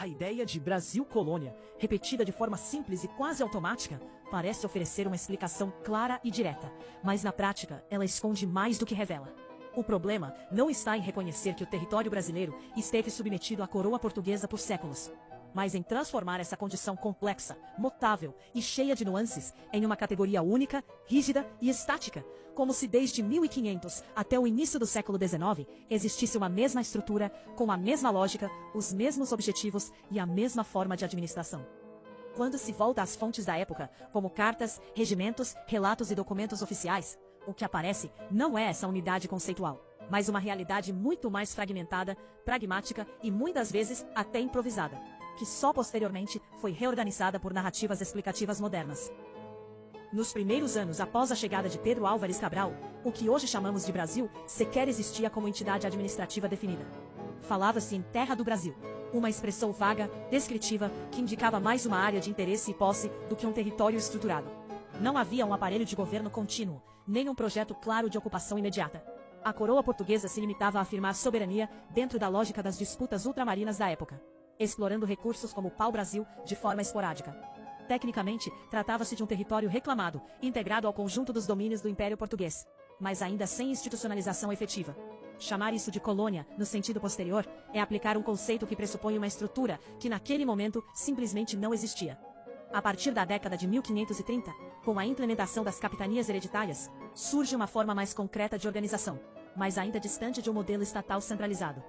A ideia de Brasil Colônia, repetida de forma simples e quase automática, parece oferecer uma explicação clara e direta, mas na prática ela esconde mais do que revela. O problema não está em reconhecer que o território brasileiro esteve submetido à coroa portuguesa por séculos, mas em transformar essa condição complexa, mutável e cheia de nuances em uma categoria única, rígida e estática, como se desde 1500 até o início do século XIX existisse uma mesma estrutura, com a mesma lógica, os mesmos objetivos e a mesma forma de administração. Quando se volta às fontes da época, como cartas, regimentos, relatos e documentos oficiais, o que aparece não é essa unidade conceitual, mas uma realidade muito mais fragmentada, pragmática e muitas vezes até improvisada, que só posteriormente foi reorganizada por narrativas explicativas modernas. Nos primeiros anos após a chegada de Pedro Álvares Cabral, o que hoje chamamos de Brasil sequer existia como entidade administrativa definida. Falava-se em Terra do Brasil, uma expressão vaga, descritiva, que indicava mais uma área de interesse e posse do que um território estruturado. Não havia um aparelho de governo contínuo, nem um projeto claro de ocupação imediata. A coroa portuguesa se limitava a afirmar soberania dentro da lógica das disputas ultramarinas da época, explorando recursos como o pau-brasil de forma esporádica. Tecnicamente, tratava-se de um território reclamado, integrado ao conjunto dos domínios do Império Português, mas ainda sem institucionalização efetiva. Chamar isso de colônia, no sentido posterior, é aplicar um conceito que pressupõe uma estrutura que naquele momento simplesmente não existia. A partir da década de 1530, com a implementação das capitanias hereditárias, surge uma forma mais concreta de organização, mas ainda distante de um modelo estatal centralizado.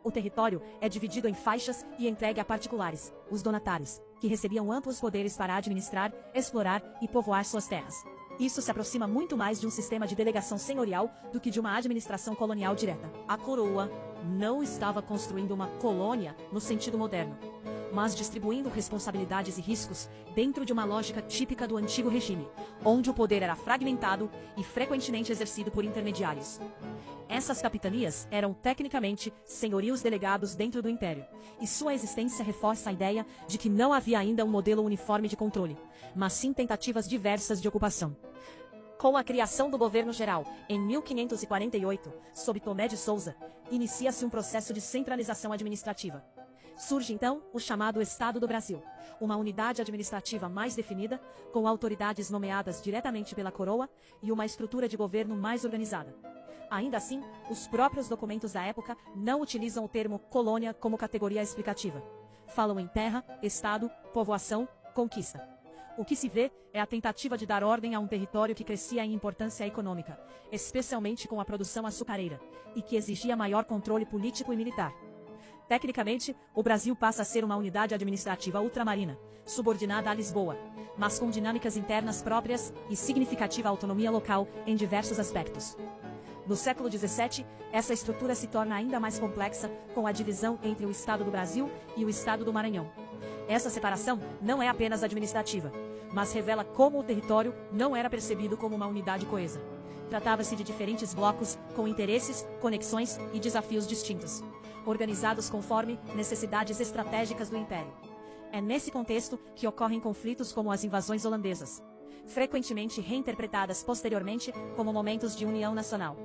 O território é dividido em faixas e entregue a particulares, os donatários, que recebiam amplos poderes para administrar, explorar e povoar suas terras. Isso se aproxima muito mais de um sistema de delegação senhorial do que de uma administração colonial direta. A coroa não estava construindo uma colônia no sentido moderno, mas distribuindo responsabilidades e riscos dentro de uma lógica típica do antigo regime, onde o poder era fragmentado e frequentemente exercido por intermediários. Essas capitanias eram tecnicamente senhorios delegados dentro do império, e sua existência reforça a ideia de que não havia ainda um modelo uniforme de controle, mas sim tentativas diversas de ocupação. Com a criação do governo geral, em 1548, sob Tomé de Souza, inicia-se um processo de centralização administrativa. Surge então o chamado Estado do Brasil, uma unidade administrativa mais definida, com autoridades nomeadas diretamente pela coroa e uma estrutura de governo mais organizada. Ainda assim, os próprios documentos da época não utilizam o termo colônia como categoria explicativa. Falam em terra, estado, povoação, conquista. O que se vê é a tentativa de dar ordem a um território que crescia em importância econômica, especialmente com a produção açucareira, e que exigia maior controle político e militar. Tecnicamente, o Brasil passa a ser uma unidade administrativa ultramarina, subordinada a Lisboa, mas com dinâmicas internas próprias e significativa autonomia local em diversos aspectos. No século XVII, essa estrutura se torna ainda mais complexa com a divisão entre o Estado do Brasil e o Estado do Maranhão. Essa separação não é apenas administrativa, mas revela como o território não era percebido como uma unidade coesa. Tratava-se de diferentes blocos com interesses, conexões e desafios distintos, organizados conforme necessidades estratégicas do Império. É nesse contexto que ocorrem conflitos como as invasões holandesas, frequentemente reinterpretadas posteriormente como momentos de união nacional,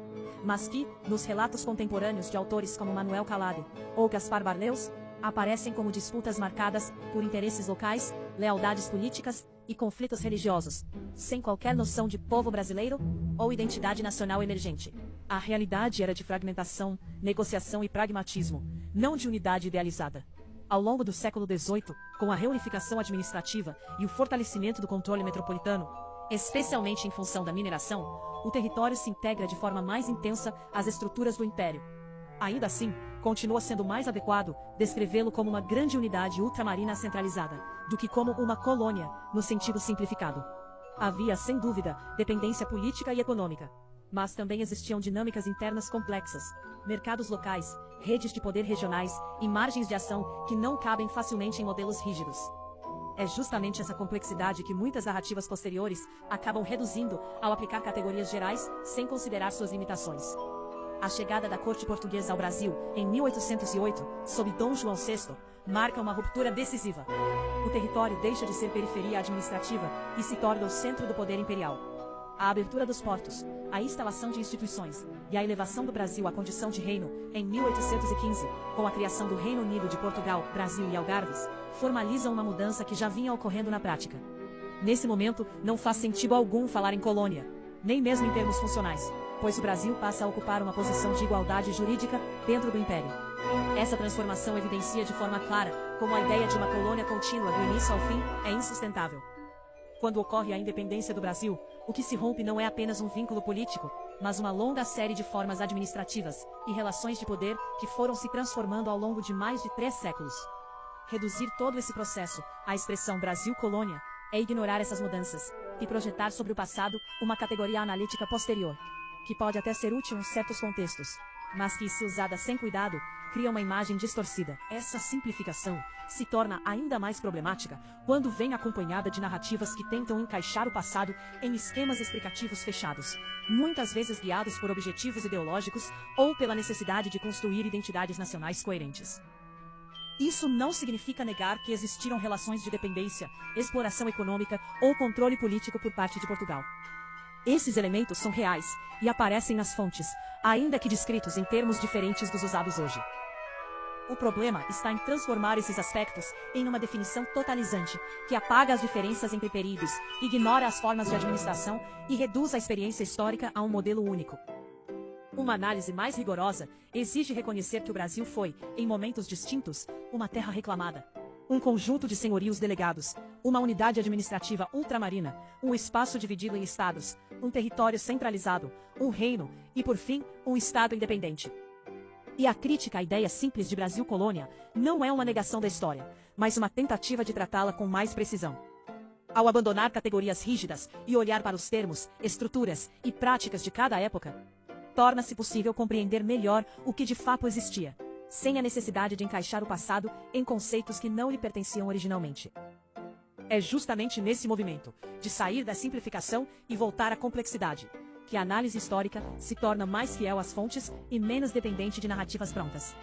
mas que, nos relatos contemporâneos de autores como Manuel Calado ou Gaspar Barleus, aparecem como disputas marcadas por interesses locais, lealdades políticas e conflitos religiosos, sem qualquer noção de povo brasileiro ou identidade nacional emergente. A realidade era de fragmentação, negociação e pragmatismo, não de unidade idealizada. Ao longo do século XVIII, com a reunificação administrativa e o fortalecimento do controle metropolitano, especialmente em função da mineração, o território se integra de forma mais intensa às estruturas do império. Ainda assim, continua sendo mais adequado descrevê-lo como uma grande unidade ultramarina centralizada, do que como uma colônia, no sentido simplificado. Havia, sem dúvida, dependência política e econômica, mas também existiam dinâmicas internas complexas, mercados locais, redes de poder regionais e margens de ação que não cabem facilmente em modelos rígidos. É justamente essa complexidade que muitas narrativas posteriores acabam reduzindo ao aplicar categorias gerais sem considerar suas limitações. A chegada da corte portuguesa ao Brasil, em 1808, sob Dom João VI, marca uma ruptura decisiva. O território deixa de ser periferia administrativa e se torna o centro do poder imperial. a abertura dos portos, a instalação de instituições e a elevação do Brasil à condição de reino, em 1815, com a criação do Reino Unido de Portugal, Brasil e Algarves, formalizam uma mudança que já vinha ocorrendo na prática. Nesse momento, não faz sentido algum falar em colônia, nem mesmo em termos funcionais, pois o Brasil passa a ocupar uma posição de igualdade jurídica dentro do Império. Essa transformação evidencia de forma clara como a ideia de uma colônia contínua do início ao fim é insustentável. Quando ocorre a independência do Brasil, o que se rompe não é apenas um vínculo político, mas uma longa série de formas administrativas e relações de poder que foram se transformando ao longo de mais de 3 séculos. Reduzir todo esse processo à expressão Brasil-colônia é ignorar essas mudanças e projetar sobre o passado uma categoria analítica posterior, que pode até ser útil em certos contextos, mas que, se usada sem cuidado, cria uma imagem distorcida. Essa simplificação se torna ainda mais problemática quando vem acompanhada de narrativas que tentam encaixar o passado em esquemas explicativos fechados, muitas vezes guiados por objetivos ideológicos ou pela necessidade de construir identidades nacionais coerentes. Isso não significa negar que existiram relações de dependência, exploração econômica ou controle político por parte de Portugal. Esses elementos são reais e aparecem nas fontes, ainda que descritos em termos diferentes dos usados hoje. O problema está em transformar esses aspectos em uma definição totalizante, que apaga as diferenças entre períodos, ignora as formas de administração e reduz a experiência histórica a um modelo único. Uma análise mais rigorosa exige reconhecer que o Brasil foi, em momentos distintos, uma terra reclamada. Um conjunto de senhorios delegados, uma unidade administrativa ultramarina, um espaço dividido em estados, um território centralizado, um reino e, por fim, um estado independente. E a crítica à ideia simples de Brasil-colônia não é uma negação da história, mas uma tentativa de tratá-la com mais precisão. Ao abandonar categorias rígidas e olhar para os termos, estruturas e práticas de cada época, torna-se possível compreender melhor o que de fato existia, sem a necessidade de encaixar o passado em conceitos que não lhe pertenciam originalmente. É justamente nesse movimento, de sair da simplificação e voltar à complexidade, que a análise histórica se torna mais fiel às fontes e menos dependente de narrativas prontas.